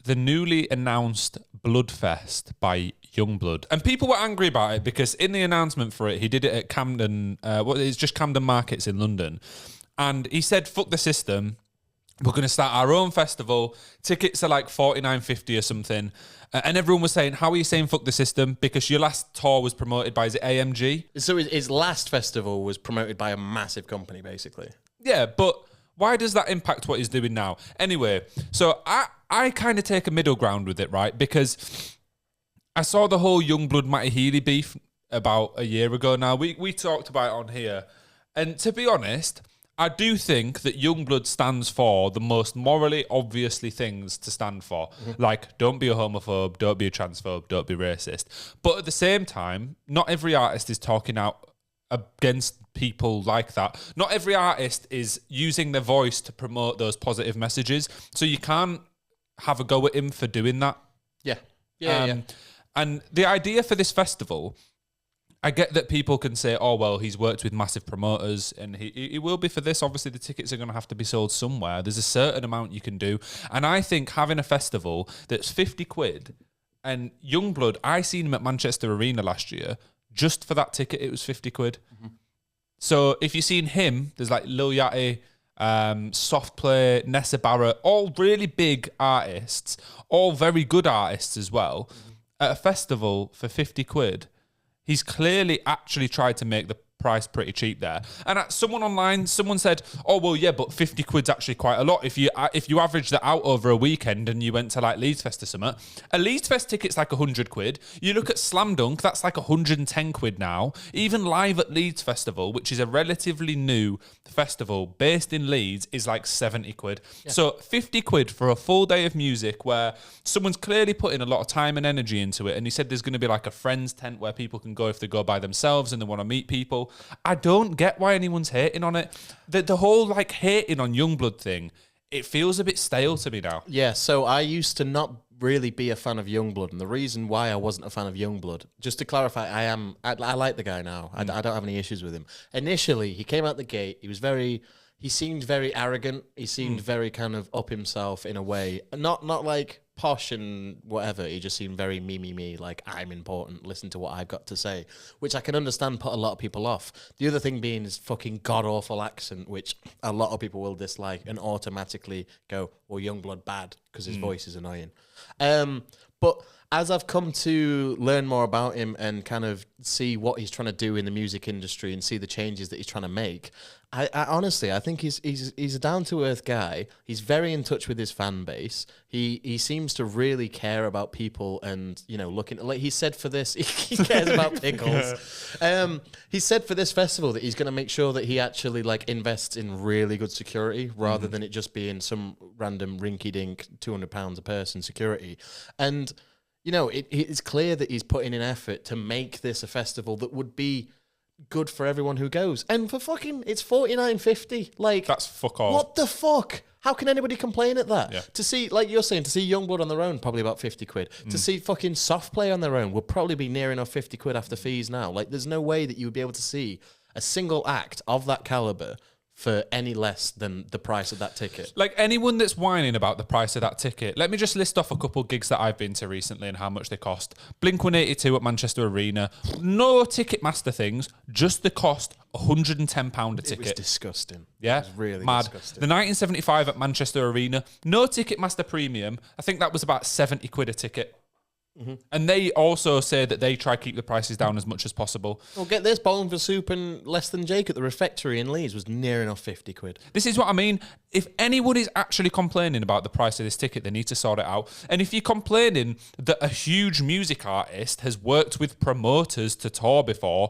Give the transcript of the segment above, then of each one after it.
the newly announced Bludfest by Yungblud. And people were angry about it because in the announcement for it, he did it at Camden, it's just Camden Markets in London. And he said, fuck the system. We're going to start our own festival. Tickets are like $49.50 or something. And everyone was saying, how are you saying fuck the system? Because your last tour was promoted by, is it AMG? So his last festival was promoted by a massive company, basically. Yeah, but why does that impact what he's doing now? Anyway, so I kind of take a middle ground with it, right? Because I saw the whole Yungblud Matty Healy beef about a year ago now. We talked about it on here. And to be honest, I do think that Yungblud stands for the most morally obviously things to stand for. Mm-hmm. Like, don't be a homophobe, don't be a transphobe, don't be racist. But at the same time, not every artist is talking out against people like that. Not every artist is using their voice to promote those positive messages. So you can't have a go at him for doing that. Yeah. And the idea for this festival, I get that people can say, oh, well, he's worked with massive promoters and he will be for this. Obviously, the tickets are going to have to be sold somewhere. There's a certain amount you can do. And I think having a festival that's 50 quid and Yungblud, I seen him at Manchester Arena last year. Just for that ticket, it was 50 quid. Mm-hmm. So if you've seen him, there's like Lil Yachty, Soft Play, Nessa Barrett, all really big artists, all very good artists as well. Mm-hmm. At a festival for 50 quid, he's clearly actually tried to make the price pretty cheap there. And someone online, someone said, oh, well, yeah, but 50 quid's actually quite a lot. If you average that out over a weekend and you went to like Leeds Fest or something, a Leeds Fest ticket's like 100 quid. You look at Slam Dunk, that's like 110 quid now. Even Live at Leeds Festival, which is a relatively new festival based in Leeds, is like 70 quid. Yeah. So 50 quid for a full day of music where someone's clearly putting a lot of time and energy into it. And he said there's going to be like a friends tent where people can go if they go by themselves and they want to meet people. I don't get why anyone's hating on it. The whole like hating on Yungblud thing, it feels a bit stale to me now. Yeah, so I used to not really be a fan of Yungblud, and the reason why I wasn't a fan of Yungblud, just to clarify, I like the guy now. I don't have any issues with him. Initially, he came out the gate, he seemed very arrogant. He seemed very kind of up himself in a way. Not like posh and whatever. He just seemed very me, like I'm important. Listen to what I've got to say, which I can understand put a lot of people off. The other thing being his fucking god-awful accent, which a lot of people will dislike and automatically go, well, Yungblud bad because his voice is annoying. But as I've come to learn more about him and kind of see what he's trying to do in the music industry and see the changes that he's trying to make, I honestly, I think he's a down-to-earth guy. He's very in touch with his fan base. He seems to really care about people and, you know, looking, like he said for this, he cares about pickles. He said for this festival that he's going to make sure that he actually like invests in really good security rather than it just being some random rinky-dink £200 a person security. And, you know, it's clear that he's putting in effort to make this a festival that would be good for everyone who goes. And for fucking, it's $49.50. Like, that's fuck all. What the fuck? How can anybody complain at that? Yeah. To see, like you're saying, to see Yungblud on their own, probably about 50 quid. To see fucking Soft Play on their own will probably be near enough 50 quid after fees now. Like, there's no way that you would be able to see a single act of that caliber for any less than the price of that ticket. Like anyone that's whining about the price of that ticket, let me just list off a couple of gigs that I've been to recently and how much they cost. Blink-182 at Manchester Arena. No Ticketmaster things, just the cost, £110 a ticket. It was disgusting. Yeah? It was really mad. disgusting. The 1975 at Manchester Arena, no Ticketmaster Premium. I think that was about 70 quid a ticket. Mm-hmm. And they also say that they try to keep the prices down as much as possible. Well, get this, Bowling for Soup and Less Than Jake at the Refectory in Leeds was near enough 50 quid. This is what I mean. If anyone is actually complaining about the price of this ticket, they need to sort it out. And if you're complaining that a huge music artist has worked with promoters to tour before,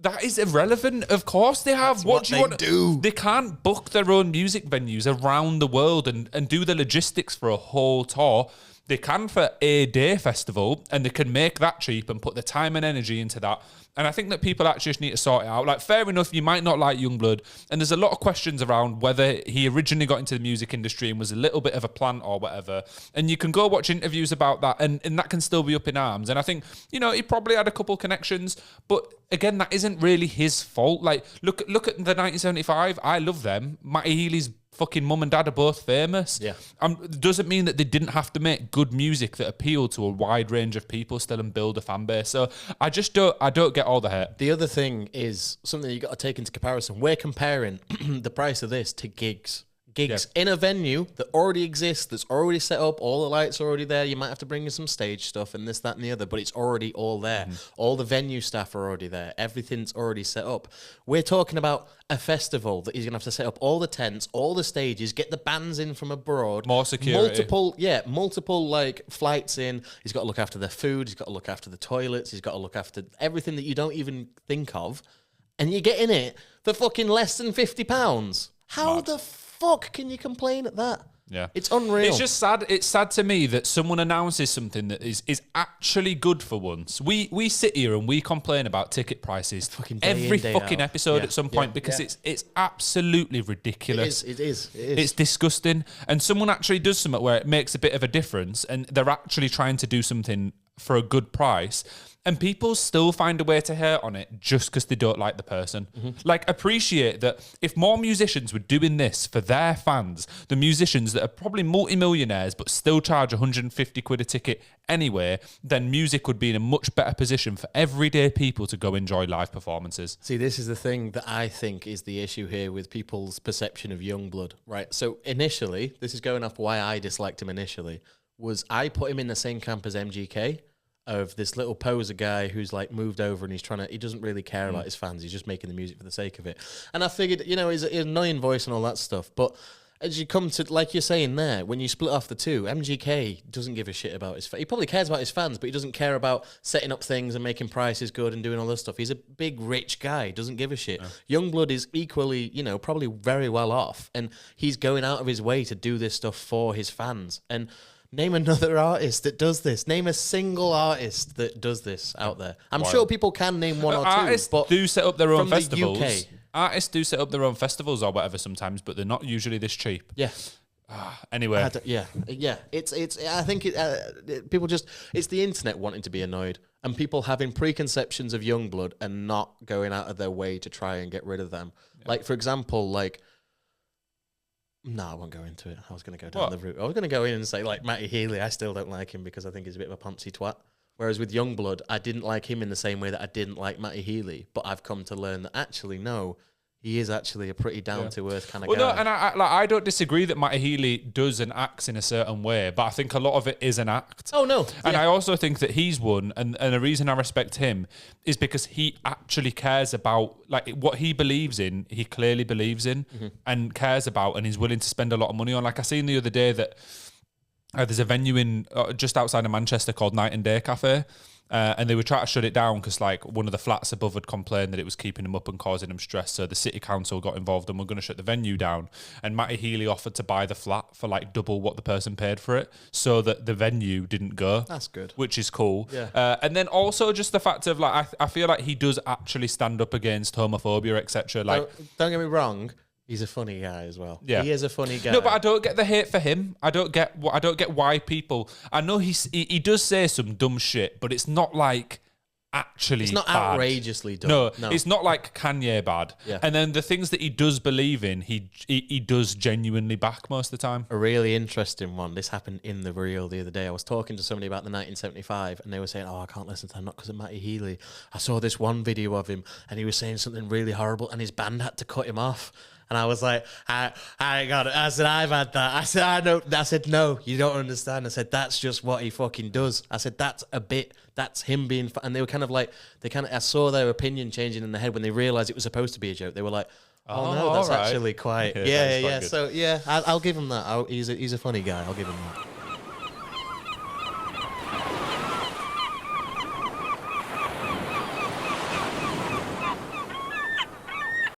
that is irrelevant. Of course they have. What do you want to do? They can't book their own music venues around the world and do the logistics for a whole tour. They can for a day festival and they can make that cheap and put the time and energy into that. And I think that people actually just need to sort it out. Like, fair enough, you might not like Yungblud. And there's a lot of questions around whether he originally got into the music industry and was a little bit of a plant or whatever. And you can go watch interviews about that and that can still be up in arms. And I think, you know, he probably had a couple connections. But again, that isn't really his fault. Like, look at the 1975. I love them. Matty Healy's fucking mum and dad are both famous. Yeah. Doesn't mean that they didn't have to make good music that appealed to a wide range of people still and build a fan base. So I don't get all the hate. The other thing is something you got to take into comparison. We're comparing the price of this to gigs. Gigs in a venue that already exists, that's already set up, all the lights are already there. You might have to bring in some stage stuff and this, that, and the other, but it's already all there. All the venue staff are already there. Everything's already set up. We're talking about a festival that he's going to have to set up all the tents, all the stages, get the bands in from abroad. More security. Multiple like flights in. He's got to look after the food. He's got to look after the toilets. He's got to look after everything that you don't even think of. And you get in it for fucking less than £50. How the fuck can you complain at that? Yeah. It's unreal. It's just sad. It's sad to me that someone announces something that is actually good for once. We sit here and we complain about ticket prices every fucking episode at some point because it's absolutely ridiculous. It is. It's disgusting. And someone actually does something where it makes a bit of a difference and they're actually trying to do something for a good price. And people still find a way to hate on it just because they don't like the person. Like, appreciate that if more musicians were doing this for their fans, the musicians that are probably multi-millionaires but still charge 150 quid a ticket anyway, then music would be in a much better position for everyday people to go enjoy live performances. See, this is the thing that I think is the issue here with people's perception of Yungblud, right? So initially, this is going off why I disliked him initially, was I put him in the same camp as MGK, of this little poser guy who's like moved over and he doesn't really care about his fans. He's just making the music for the sake of it. And I figured, he's an annoying voice and all that stuff. But as you come to, like you're saying there, when you split off the two, MGK doesn't give a shit about his fans. He probably cares about his fans, but he doesn't care about setting up things and making prices good and doing all this stuff. He's a big, rich guy. Doesn't give a shit. Yungblud is equally, probably very well off. And he's going out of his way to do this stuff for his fans. And name another artist that does this. Name a single artist that does this out there. I'm sure people can name one or two. Artists but do set up their own from the festivals. UK. Artists do set up their own festivals or whatever sometimes, but they're not usually this cheap. Yeah. Anyway. I think people just, it's the internet wanting to be annoyed and people having preconceptions of Yungblud and not going out of their way to try and get rid of them. Yeah. Like, for example, no, I won't go into it. I was going to go down the route. I was going to go in and say, like, Matty Healy, I still don't like him because I think he's a bit of a poncy twat. Whereas with Yungblud, I didn't like him in the same way that I didn't like Matty Healy. But I've come to learn that actually, no, he is actually a pretty down-to-earth kind of guy. No, and I don't disagree that Matty Healy does and acts in a certain way, but I think a lot of it is an act. Oh, no. And I also think that he's one, and the reason I respect him is because he actually cares about, like, what he believes in, he clearly believes in and cares about, and he's willing to spend a lot of money on. Like, I seen the other day that there's a venue in just outside of Manchester called Night and Day Cafe. And they were trying to shut it down because, like, one of the flats above had complained that it was keeping them up and causing them stress. So the city council got involved and were going to shut the venue down. And Matty Healy offered to buy the flat for like double what the person paid for it, so that the venue didn't go. That's good, which is cool. Yeah. And then also just the fact of, like, I feel like he does actually stand up against homophobia, etc. Like, don't get me wrong. He's a funny guy as well. Yeah, he is a funny guy. No, but I don't get the hate for him. I don't get why people. I know he does say some dumb shit, but it's not like actually. It's not bad. Outrageously dumb. No, it's not like Kanye bad. Yeah. And then the things that he does believe in, he does genuinely back most of the time. A really interesting one. This happened in the reel the other day. I was talking to somebody about the 1975, and they were saying, "Oh, I can't listen to him, not because of Matty Healy. I saw this one video of him, and he was saying something really horrible, and his band had to cut him off." And I was like, I got it. I said, I've had that. I said, I know. I said, no, you don't understand. I said, that's just what he fucking does. I said, that's a bit. That's him being. And they were kind of like, I saw their opinion changing in their head when they realized it was supposed to be a joke. They were like, oh no, that's actually quite. Yeah. So yeah, I'll give him that. He's a funny guy. I'll give him that.